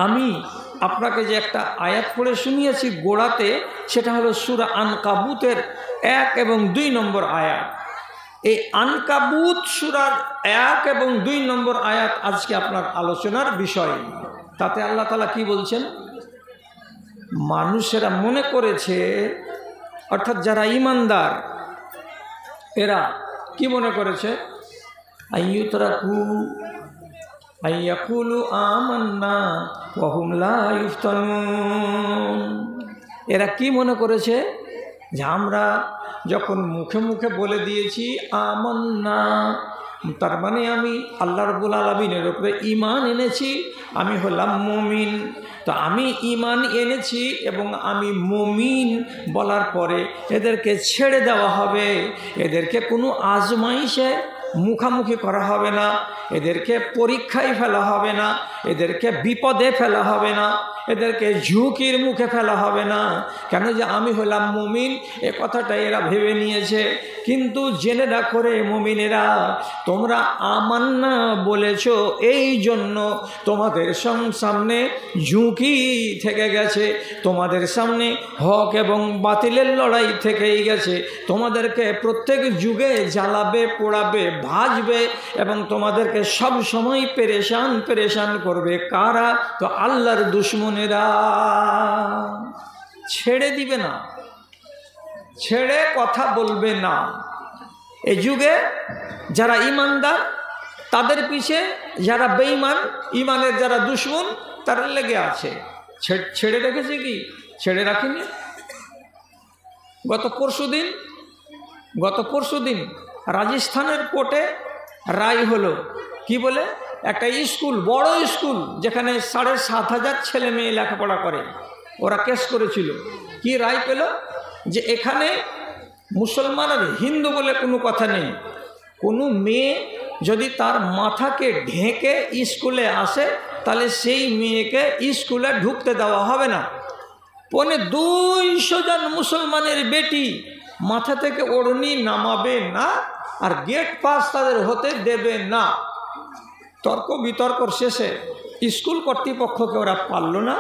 আমি আপনাকে যে একটা আয়াত পড়ে শুনিয়েছি গোড়াতে, সেটা হলো সূরা আনকাবুতের 1 এবং 2 নম্বর আয়াত। এই আনকাবুত সূরার 1 এবং 2 নম্বর আয়াত আজকে আপনার আলোচনার বিষয়। তাতে আল্লাহ তাআলা কি বলছেন? মানুষেরা মনে করেছে, অর্থাৎ যারা ঈমানদার এরা কি মনে করেছে? আইয়ুতরাকু আইয়াকুলু আমান্না ওয়া হুম লা ইফতানুন। এরা কি মনে করেছে? যে আমরা যখন মুখে মুখে বলে দিয়েছি আমান্না, তার মানে আমি আল্লাহ রাব্বুল আলামিনের উপরে ঈমান এনেছি, আমি হলাম মুমিন। তো আমি ঈমান এনেছি এবং আমি মুমিন বলার পরে এদেরকে ছেড়ে দেওয়া হবে, এদেরকে কোনো আজমাইশে মুখামুখি করা হবে না, এদেরকে পরীক্ষায় ফেলা হবে না, এদেরকে বিপদে ফেলা হবে না, এদেরকে ঝুঁকির মুখে ফেলা হবে না। কেন? যে আমি হলাম মুমিন, এ কথাটা এরা ভেবে নিয়েছে। কিন্তু জেনে রাখো রে মুমিনেরা, তোমরা আমান্না বলেছ, এই জন্য তোমাদের সামনে ঝুঁকি থেকে গেছে, তোমাদের সামনে হক এবং বাতিলের লড়াই থেকেই গেছে। তোমাদেরকে প্রত্যেক যুগে জ্বালাবে, পোড়াবে, ভাজবে এবং তোমাদেরকে সব সময় পেরেশান করবে। কারা? তো আল্লাহর দুশমনেরা। ছেড়ে দিবে না, ছেড়ে কথা বলবে না। এই যুগে যারা ঈমানদার তাদের পিছে যারা বেঈমান, ঈমানের যারা দুশমন, তারা লেগে আছে। ছেড়ে রেখেছে কি? ছেড়ে রাখেনি। গত পরশুদিন রাজস্থানের কোর্টে রায় হলো, কি বলে? একটা স্কুল, বড় স্কুল, যেখানে ৭,৫০০ ছেলে মেয়ে লেখাপড়া করে, ওরা কেস করেছিল। কি রায় পেল? যে এখানে মুসলমান আর হিন্দু বলে কোনো কথা নেই। কোনো মেয়ে যদি তার মাথাকে ঢেকে স্কুলে আসে, তাহলে সেই মেয়েকে স্কুলে ঢুকতে দেওয়া হবে না। 250 জন মুসলমানের বেটি মাথা থেকে ওড়নি নামাবে না, আর গেট পাস তাদের হতে দেবে না। তর্ক বিতর্ক শেষে স্কুল কর্তৃপক্ষকে ওরা পারল না,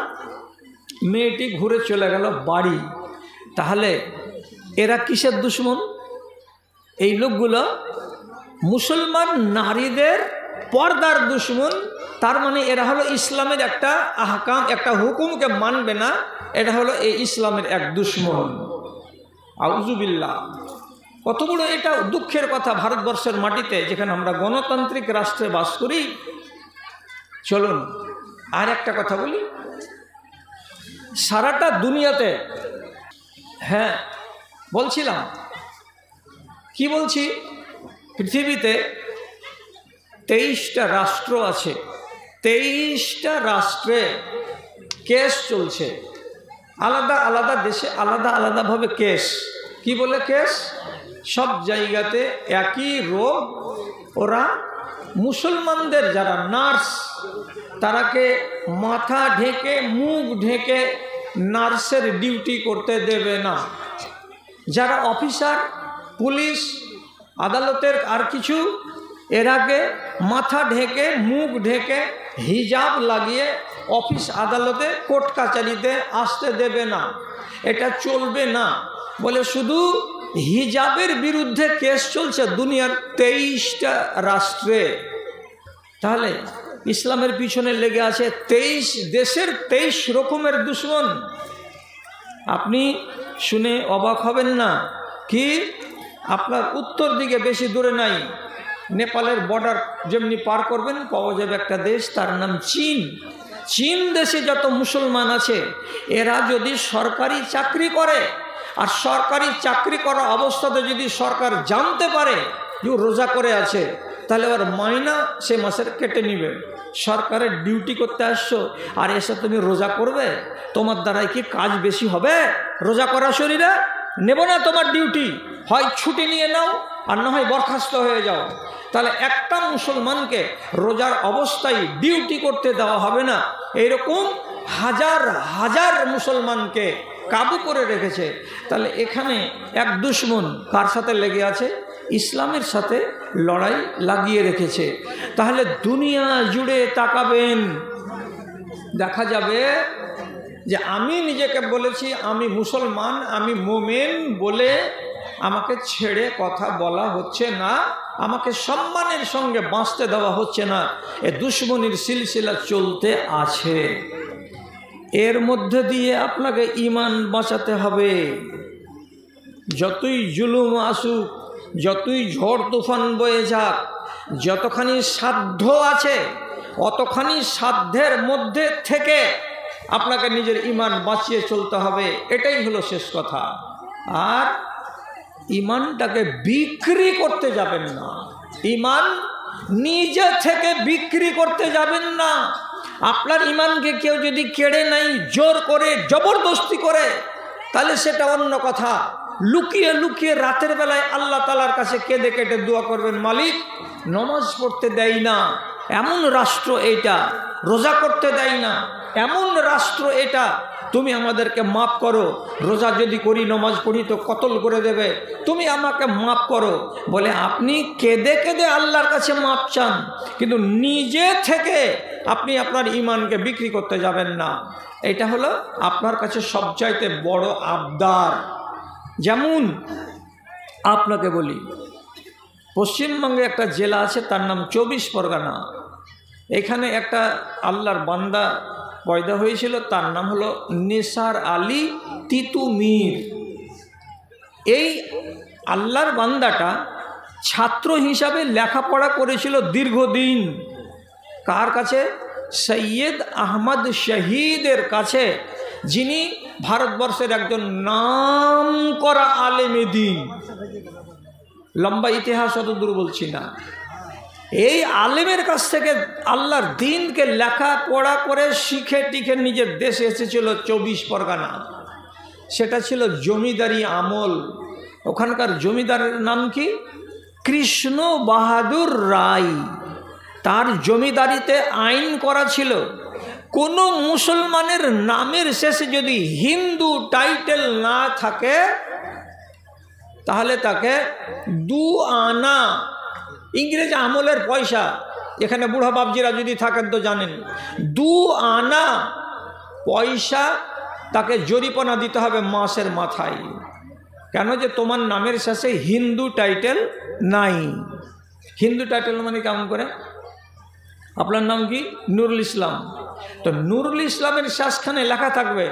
মেয়েটি ঘুরে চলে গেল বাড়ি। তাহলে এরা কিসের দুশমন? এই লোকগুলো মুসলমান নারীদের পর্দার দুশমন। তার মানে এরা হলো ইসলামের একটা আহকাম, একটা হুকুমকে মানবে না। এটা হলো এই ইসলামের এক দুশমন। আউযুবিল্লাহ। কত বড় এটা দুঃখের কথা ভারতবর্ষের মাটিতে, যেখানে আমরা গণতান্ত্রিক রাষ্ট্রে বাস করি। চলুন আর একটা কথা বলি। সারাটা দুনিয়াতে, হ্যাঁ বলছিলাম, কি বলছি, পৃথিবীতে 23টা রাষ্ট্র আছে। 23টা রাষ্ট্রে কেস চলছে। আলাদা আলাদা দেশে আলাদা আলাদাভাবে কেস। কি বলে কেস? সব জায়গাতে একই রোগ। ওরা মুসলমানদের যারা নার্স, তারাকে মাথা ঢেকে মুখ ঢেকে নার্সের ডিউটি করতে দেবে না। যারা অফিসার, পুলিশ, আদালতের আর কিছু, এরাকে মাথা ঢেকে মুখ ঢেকে হিজাব লাগিয়ে অফিস আদালতে কোর্ট কাচারিতে আসতে দেবে না। এটা চলবে না বলে শুধু হিজাবের বিরুদ্ধে কেস চলছে দুনিয়ার 23টা রাষ্ট্রে। তাহলে ইসলামের পিছনে লেগে আছে 23 দেশের 23 রকমের দুশমন। আপনি শুনে অবাক হবেন না। কি? আপনার উত্তর দিকে বেশি দূরে নাই, নেপালের বর্ডার যেমনি পার করবেন পাওয়া যাবে একটা দেশ, তার নাম চীন। চীন দেশে যত মুসলমান আছে, এরা যদি সরকারি চাকরি করে, আর সরকারি চাকরি করা অবস্থাতে যদি সরকার জানতে পারে যে রোজা করে আছে, তাহলে ওর মাইনা সে মাসের কেটে নিবে। সরকারের ডিউটি করতে আসছো আর এসে তুমি রোজা করবে? তোমার দ্বারাই কি কাজ বেশি হবে? রোজা করা শরীরে নেব না তোমার ডিউটি, হয় ছুটি নিয়ে নাও আর না হয় বরখাস্ত হয়ে যাও। তাহলে একটা মুসলমানকে রোজার অবস্থায় ডিউটি করতে দেওয়া হবে না। এইরকম হাজার হাজার মুসলমানকে কাবু করে রেখেছে। তাহলে এখানে এক দুশমন কার সাথে লেগে আছে? ইসলামের সাথে লড়াই লাগিয়ে রেখেছে। তাহলে দুনিয়া জুড়ে তাকাবেন, দেখা যাবে যে আমি নিজেকে বলেছি আমি মুসলমান, আমি মোমেন বলে আমাকে ছেড়ে কথা বলা হচ্ছে না, আমাকে সম্মানের সঙ্গে বাঁচতে দেওয়া হচ্ছে না। এ দুশ্মনীর সিলসিলা চলতে আছে। এর মধ্যে দিয়ে আপনাকে ঈমান বাঁচাতে হবে। যতই জুলুম আসুক, যতই ঝড় তুফান বয়ে যাক, যতখানি সাধ্য আছে অতখানি সাধ্যের মধ্যে থেকে আপনাকে নিজের ঈমান বাঁচিয়ে চলতে হবে। এটাই হলো শেষ কথা। আর ঈমানটাকে বিক্রি করতে যাবেন না। ঈমান নিজে থেকে বিক্রি করতে যাবেন না। আপনার ঈমানকে কেউ যদি কেড়ে নেয় জোর করে, জবরদস্তি করে, তাহলে সেটা অন্য কথা। লুকিয়ে লুকিয়ে রাতের বেলায় আল্লাহ তাআলার কাছে কেঁদে কেটে দোয়া করবেন, মালিক নমাজ পড়তে দেয় না, এমন রাষ্ট্র এটা, রোজা করতে দেয় না, এমন রাষ্ট্র এটা, তুমি আমাদেরকে মাফ করো। রোজা যদি করি, নমাজ পড়ি তো কতল করে দেবে, তুমি আমাকে মাফ করো। বলে আপনি কেঁদে কেঁদে আল্লাহর কাছে মাফ চান, কিন্তু নিজে থেকে আপনি আপনার ঈমানকে বিক্রি করতে যাবেন না। এটা হলো আপনার কাছে সবচাইতে বড় আবদার। যেমন আপনাকে বলি, পশ্চিমবঙ্গে একটা জেলা আছে, তার নাম 24 পরগনা। এখানে একটা আল্লাহর বান্দা পয়দা হয়েছিল, তার নাম হলো নিসার আলী তিতুমির। এই আল্লাহর বান্দাটা ছাত্র হিসাবে লেখাপড়া করেছিল দীর্ঘদিন। কার কাছে? সৈয়দ আহমদ শহীদের কাছে, যিনি ভারতবর্ষের একজন নাম করা আলেমে দ্বীন। লম্বা ইতিহাস অত দূর বলছি না। এই আলেমের কাছ থেকে আল্লাহর দ্বীনকে লেখাপড়া করে শিখে টিখে নিজের দেশে এসেছিল 24 পরগনা। সেটা ছিল জমিদারি আমল। ওখানকার জমিদারের নাম কি? কৃষ্ণ বাহাদুর রায়। তার জমিদারিতে আইন করা ছিল, কোনো মুসলমানের নামের শেষে যদি হিন্দু টাইটেল না থাকে তাহলে তাকে 2 আনা, ইংরেজ আমলের পয়সা, এখানে বুড়া বাবজিরা যদি থাকেন তো জানেন, 2 আনা পয়সা তাকে জরিমানা দিতে হবে মাসের মাথায়। কেন? যে তোমার নামের শেষে হিন্দু টাইটেল নাই। হিন্দু টাইটেল মানে কেমন করে? আপনার নাম কি? নুরুল ইসলাম। তো নুরুল ইসলামের শেষখানে লেখা থাকবে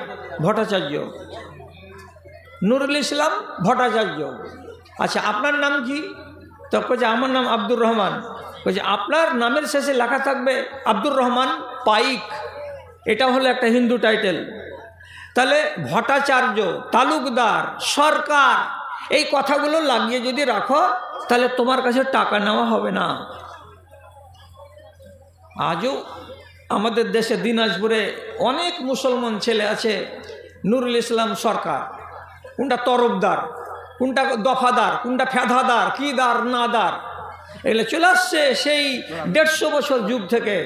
ভট্টাচার্য, নুরুল ইসলাম ভট্টাচার্য। আচ্ছা, আপনার নাম কি? তো বলছে আমার নাম আব্দুর রহমান। বলছে আপনার নামের শেষে লেখা থাকবে আব্দুর রহমান পাইক। এটা হলো একটা হিন্দু টাইটেল। তাহলে ভট্টাচার্য, তালুকদার, সরকার, এই কথাগুলো লাগিয়ে যদি রাখো তাহলে তোমার কাছে টাকা নেওয়া হবে না। আজও আমাদের দেশে দিনাজপুরে অনেক মুসলমান ছেলে আছে, নুরুল ইসলাম সরকার, কোনটা তরফদার, কোনটা দফাদার, কোনটা ফেদাদার, কি দার না দার, এগুলো চলে আসছে সেই 150 বছর যুগ থেকে।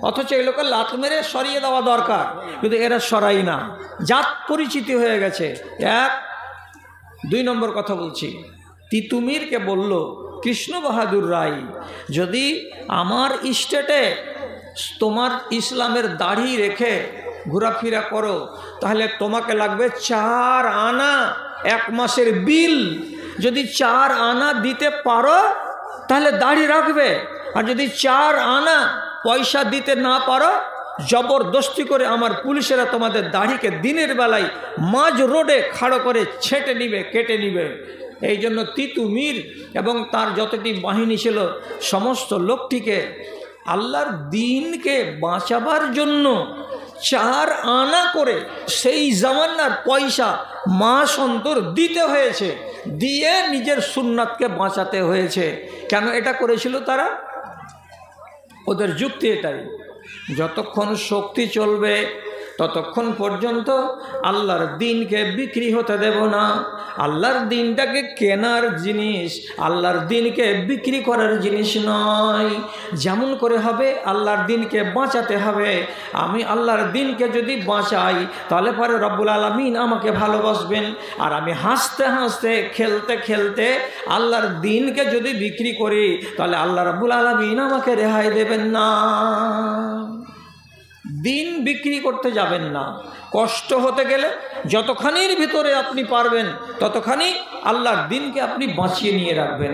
অথচ এগুলোকে লাত মেরে সরিয়ে দেওয়া দরকার, কিন্তু এরা সরাই না, জাত পরিচিতি হয়ে গেছে। 1 2 নম্বর কথা বলছি, তিতুমিরকে বলল কৃষ্ণ বাহাদুর রায়, যদি আমার স্টেটে তোমার ইসলামের দাড়ি রেখে ঘোরাফেরা করো তাহলে তোমাকে লাগবে 4 আনা 1 মাসের বিল। যদি 4 আনা দিতে পারো তাহলে দাড়ি রাখবে, আর যদি 4 আনা পয়সা দিতে না পারো জবরদস্তি করে আমার পুলিশেরা তোমাদের দাড়িকে দিনের বেলায় মাঝ রোডে খাড়ো করে ছেঁটে নিবে, কেটে নিবে। এই জন্য তিতুমির এবং তার যতটি বাহিনী ছিল সমস্ত লোকটিকে আল্লাহর দ্বীনকে বাঁচাবার জন্য 4 আনা করে সেই জামানার পয়সা মাস অন্তর দিতে হয়েছে, দিয়ে নিজের সুন্নাতকে বাঁচাতে হয়েছে। কেন এটা করেছিল তারা? ওদের যুক্তি এটাই, যতক্ষণ শক্তি চলবে ততক্ষণ পর্যন্ত আল্লাহর দ্বীনকে বিক্রি হতে দেব না। আল্লাহর দ্বীনটাকে কেনার জিনিস, আল্লাহর দ্বীনকে বিক্রি করার জিনিস নয়। যেমন করে হবে আল্লাহর দ্বীনকে বাঁচাতে হবে। আমি আল্লাহর দ্বীনকে যদি বাঁচাই তাহলে পরে রব্বুল আলামিন আমাকে ভালোবাসবেন, আর আমি হাসতে হাসতে খেলতে খেলতে আল্লাহর দ্বীনকে যদি বিক্রি করি তাহলে আল্লাহ রব্বুল আলামিন আমাকে রেহাই দেবেন না। দিন বিক্রি করতে যাবেন না। কষ্ট হতে গেলে যতখানির ভিতরে আপনি পারবেন ততখানি আল্লাহর দিনকে আপনি বাঁচিয়ে নিয়ে রাখবেন।